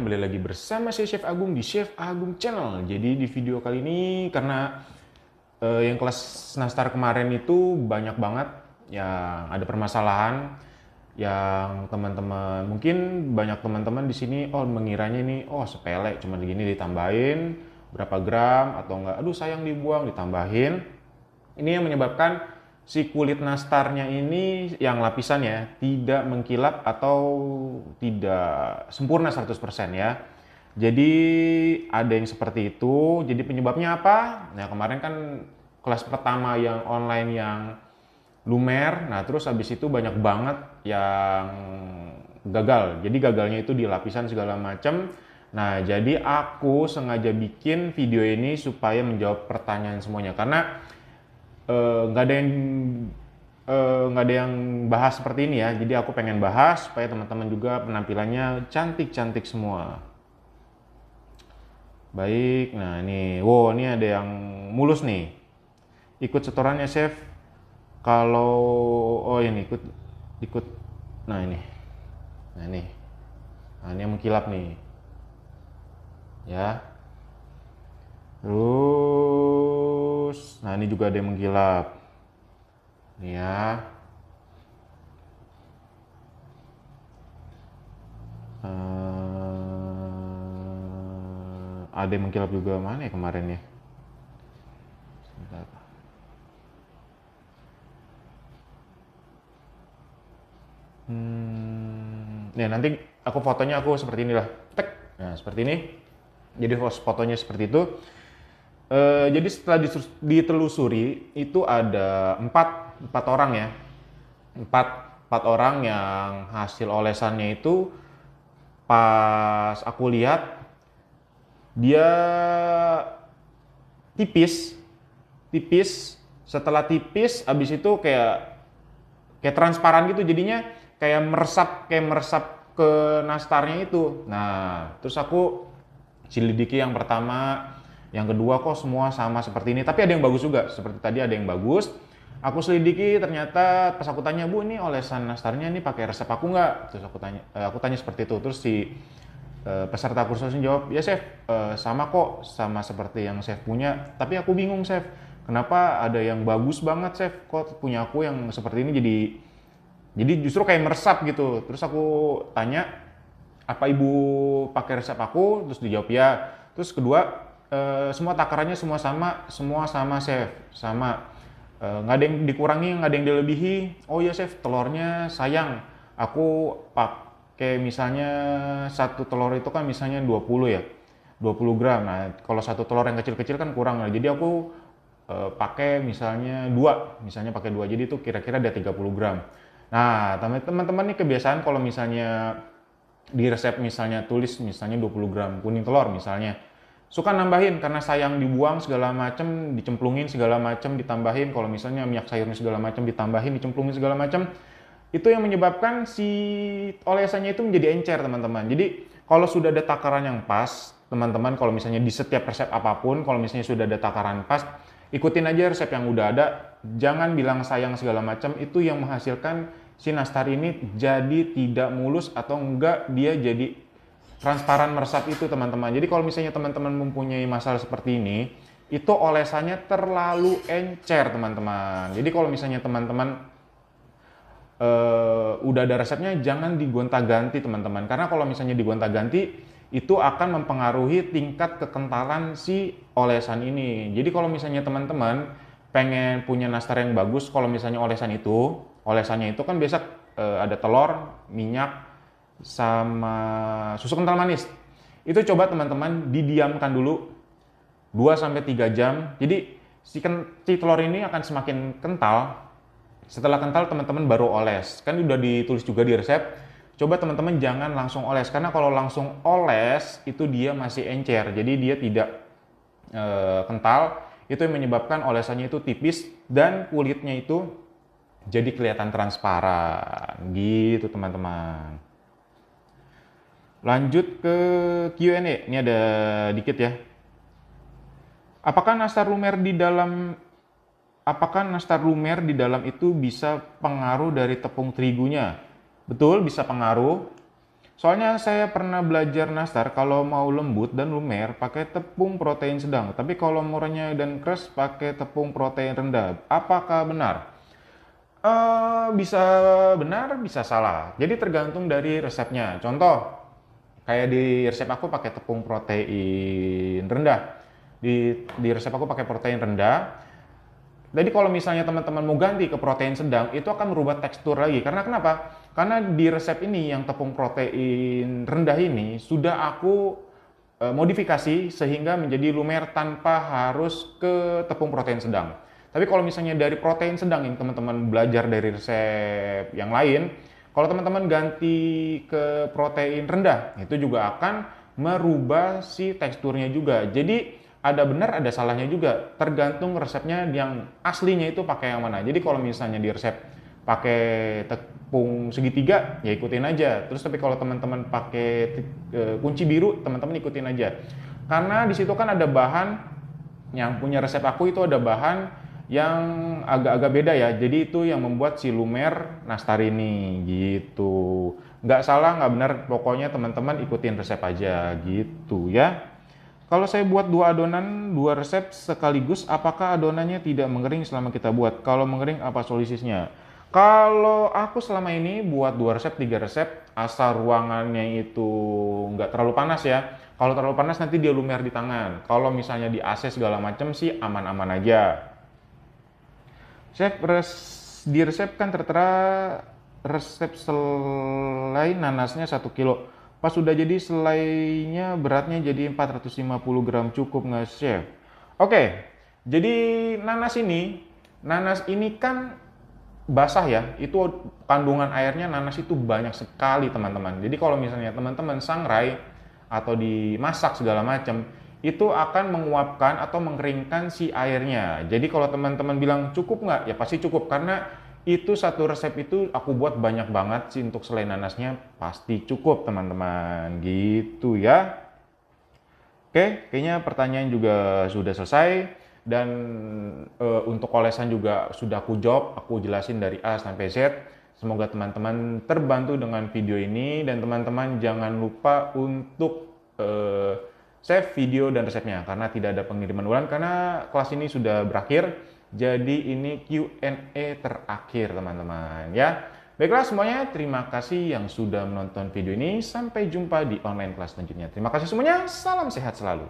kembali lagi bersama saya Chef Agung di Chef Agung Channel. Jadi di video kali ini karena yang kelas nastar kemarin itu banyak banget yang ada permasalahan yang teman-teman mungkin banyak teman-teman di sini mengiranya ini sepele cuma begini ditambahin berapa gram atau enggak aduh sayang dibuang ditambahin. Ini yang menyebabkan si kulit nastarnya ini yang lapisan ya tidak mengkilap atau tidak sempurna 100% ya. Jadi ada yang seperti itu. Jadi penyebabnya apa? Nah, kemarin kan kelas pertama yang online yang lumer. Nah, terus habis itu banyak banget yang gagal. Jadi gagalnya itu di lapisan segala macam. Nah, jadi aku sengaja bikin video ini supaya menjawab pertanyaan semuanya karena nggak ada yang bahas seperti ini ya. Jadi aku pengen bahas supaya teman-teman juga penampilannya cantik-cantik semua. Baik, nah ini, ini ada yang mulus nih. Ikut setorannya chef. Kalau ini ikut. Nah ini, nah ini yang mengkilap nih, ya. Terus, nah ini juga ada yang mengkilap. Nih ya. Ada yang mengkilap juga, mana ya kemarin ya? Sebentar. Nih nanti aku fotonya aku seperti inilah. Tek. Nah seperti ini. Jadi fotonya seperti itu. Jadi setelah ditelusuri itu ada empat orang ya, empat orang yang hasil olesannya itu pas aku lihat dia tipis. Setelah tipis abis itu kayak transparan gitu, jadinya kayak meresap ke nastarnya itu. Nah terus aku selidiki yang pertama, yang kedua kok semua sama seperti ini, tapi ada yang bagus juga, seperti tadi ada yang bagus. Aku selidiki, ternyata pas aku tanya, Bu ini olesan nastarnya ini pakai resep aku nggak? Terus aku tanya seperti itu, terus si peserta kursusnya jawab, ya chef, sama kok, sama seperti yang chef punya, tapi aku bingung chef, kenapa ada yang bagus banget chef, kok punya aku yang seperti ini jadi justru kayak meresap gitu. Terus aku tanya, apa ibu pakai resep aku? Terus dijawab ya. Terus kedua, semua takarannya semua sama chef, sama, nggak ada yang dikurangi, nggak ada yang dilebihi. Oh ya chef, telurnya sayang aku pakai misalnya satu telur itu kan misalnya 20 ya, 20 gram. Nah kalau satu telur yang kecil-kecil kan kurang, jadi aku pakai misalnya pakai dua, jadi itu kira-kira ada 30 gram. Nah teman-teman nih kebiasaan kalau misalnya di resep misalnya tulis misalnya 20 gram kuning telur misalnya, suka nambahin karena sayang dibuang segala macam, dicemplungin segala macam, ditambahin kalau misalnya minyak sayurnya segala macam ditambahin, dicemplungin segala macam. Itu yang menyebabkan si olesannya itu menjadi encer, teman-teman. Jadi kalau sudah ada takaran yang pas, teman-teman, kalau misalnya di setiap resep apapun, kalau misalnya sudah ada takaran pas, ikutin aja resep yang udah ada. Jangan bilang sayang segala macam, itu yang menghasilkan si nastar ini jadi tidak mulus atau enggak dia jadi transparan meresap itu, teman-teman. Jadi kalau misalnya teman-teman mempunyai masalah seperti ini, itu olesannya terlalu encer, teman-teman. Jadi kalau misalnya teman-teman udah ada resepnya, jangan digonta-ganti, teman-teman. Karena kalau misalnya digonta-ganti, itu akan mempengaruhi tingkat kekentalan si olesan ini. Jadi kalau misalnya teman-teman pengen punya nastar yang bagus, kalau misalnya olesannya itu kan biasa ada telur, minyak, sama susu kental manis. Itu coba teman-teman didiamkan dulu 2-3 jam. Jadi si telur ini akan semakin kental. Setelah kental teman-teman baru oles. Kan udah ditulis juga di resep. Coba teman-teman jangan langsung oles, karena kalau langsung oles itu dia masih encer. Jadi dia tidak kental. Itu yang menyebabkan olesannya itu tipis dan kulitnya itu jadi kelihatan transparan. Gitu teman-teman. Lanjut ke Q&A. Ini ada dikit ya. Apakah nastar lumer di dalam itu bisa pengaruh dari tepung terigunya? Betul, bisa pengaruh. Soalnya saya pernah belajar nastar kalau mau lembut dan lumer pakai tepung protein sedang, tapi kalau mau renyah dan keras pakai tepung protein rendah. Apakah benar? Bisa benar, bisa salah. Jadi tergantung dari resepnya. Contoh, kayak di resep aku pakai tepung protein rendah. Di resep aku pakai protein rendah. Jadi kalau misalnya teman-teman mau ganti ke protein sedang, itu akan merubah tekstur lagi. Karena kenapa? Karena di resep ini yang tepung protein rendah ini sudah aku modifikasi sehingga menjadi lumer tanpa harus ke tepung protein sedang. Tapi kalau misalnya dari protein sedang ini teman-teman belajar dari resep yang lain, kalau teman-teman ganti ke protein rendah, itu juga akan merubah si teksturnya juga. Jadi ada benar ada salahnya juga, tergantung resepnya yang aslinya itu pakai yang mana. Jadi kalau misalnya di resep pakai tepung segitiga ya ikutin aja. Terus tapi kalau teman-teman pakai kunci biru, teman-teman ikutin aja. Karena di situ kan ada bahan yang punya resep aku itu ada bahan yang agak-agak beda ya. Jadi itu yang membuat si lumer nastar ini gitu. Nggak salah, nggak benar, pokoknya teman-teman ikutin resep aja gitu ya. Kalau saya buat dua adonan, dua resep sekaligus, apakah adonannya tidak mengering selama kita buat? Kalau mengering, apa solusinya? Kalau aku selama ini buat dua resep, tiga resep, asal ruangannya itu nggak terlalu panas ya. Kalau terlalu panas nanti dia lumer di tangan. Kalau misalnya di AC segala macam sih aman-aman aja. Chef, di resep kan tertera resep selai nanasnya 1 kilo. Pas sudah jadi selainya beratnya jadi 450 gram, cukup nggak chef? Oke, jadi nanas ini kan basah ya, itu kandungan airnya nanas itu banyak sekali teman-teman. Jadi kalau misalnya teman-teman sangrai atau dimasak segala macam, itu akan menguapkan atau mengeringkan si airnya. Jadi kalau teman-teman bilang cukup nggak? Ya pasti cukup, karena itu satu resep itu aku buat banyak banget sih untuk selai nanasnya, pasti cukup teman-teman gitu ya. Oke, kayaknya pertanyaan juga sudah selesai dan untuk olesan juga sudah aku jawab, aku jelasin dari A sampai Z. Semoga teman-teman terbantu dengan video ini dan teman-teman jangan lupa untuk save video dan resepnya karena tidak ada pengiriman ulang karena kelas ini sudah berakhir. Jadi ini Q&A terakhir teman-teman ya. Baiklah semuanya, terima kasih yang sudah menonton video ini. Sampai jumpa di online kelas selanjutnya. Terima kasih semuanya, salam sehat selalu.